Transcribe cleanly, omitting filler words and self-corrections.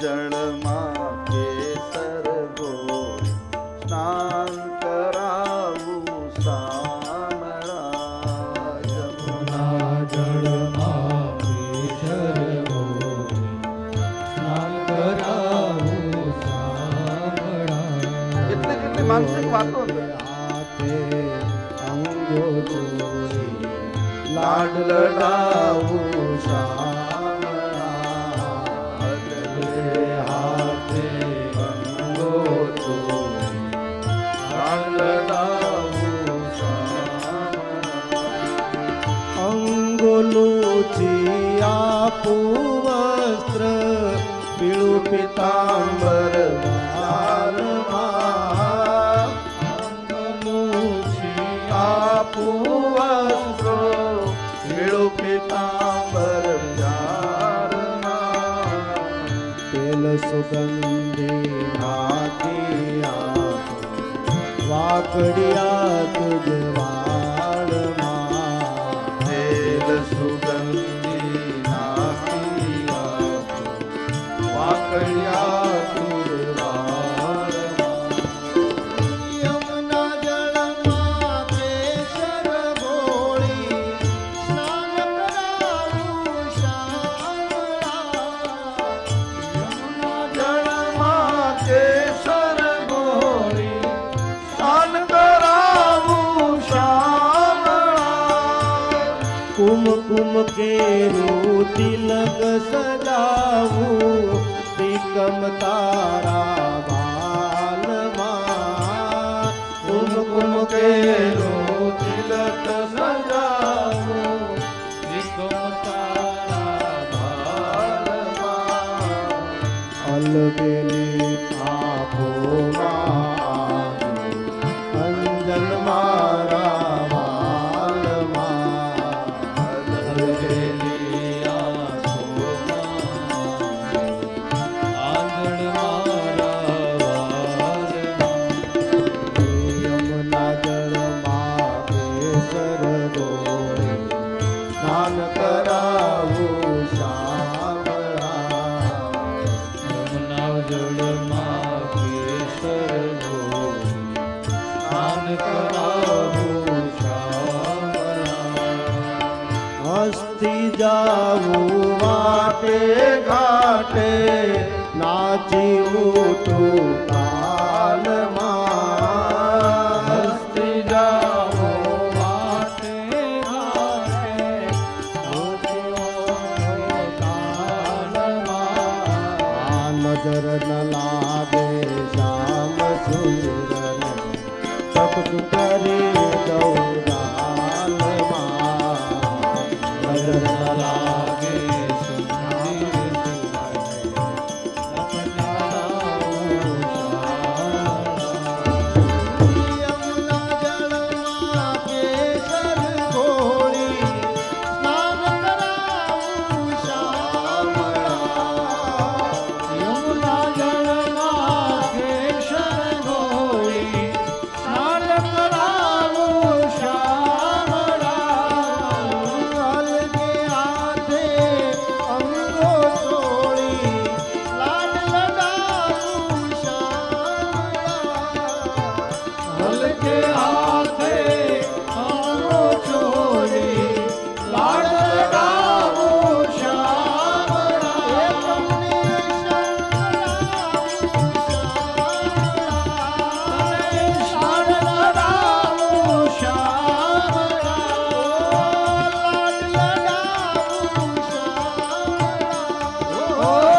જળમાં કેસર ગોળ સ્નાન કરાવું શામળા. યમુના જળમાં કેસર ગોળ સ્નાન કરાવું શામળા. કેટલી માનસિક વાતો હાથે અંગો જોડી લાડ લડાવું શામળા. હાથે અંગો જોડી લાડ લડાવું શામળા. અંગોલુચી આપું વસ્ત્ર પીળું પિતાંબર વાલમાં. અંગોલુચી આપું વસ્ત્રો પીળું પીતાંબર ચારમાં. તેલ સુગંધી નાખી આપો વાકડિયા તુજ વાળમાં. તેલ સુગંધી નાખી આપો વાકડિયા તુરવાળમાં. યમુના જળમાં કેસર ગોળી સ્નાન કરાવું શામળા. યમુના જળમાં કેસર ગોળી સ્નાન કરાવું શામળા. કુમકુમ કેરું તિલક સજાવું તિકમ તારા બાલમાં. કુમકુમ કેરું તિલક સજાવું નિગમ તારા ભાલમાં. અલબેલી આંખોમાં અંજન મારા વાલમાં. અલબેલી આંખોમાં આંગણ મારા વાલમાં. યમુના જળમાં કેસર ગોળી સ્નાન કરાવું શામળા. યમુના જળમાં કેસર ગોળી સ્નાન કરાવું શામળા. હસ્તી જાવું વાટે ઘાટે નાચી ઉઠું તાલમાં. હસ્તી જાઓ વાટે ઘાટે આ નજર ન લાગે શ્યામ સુંદરન સપનું કરી દઉં દાલમાં. નજર ન લાગે યમુના જળમાં કેસર ગોળી સ્નાન કરાવું શામળા. યમુના જળમાં કેસર ગોળી સ્નાન કરાવું શામળા. હલકે હાથે અંગો છોડી લાડ લડાવું શામળા. હલકે હાથે અંગો છોડી લાડ લડાવું શામળા. લાડ લડાવું શામળા. ઓ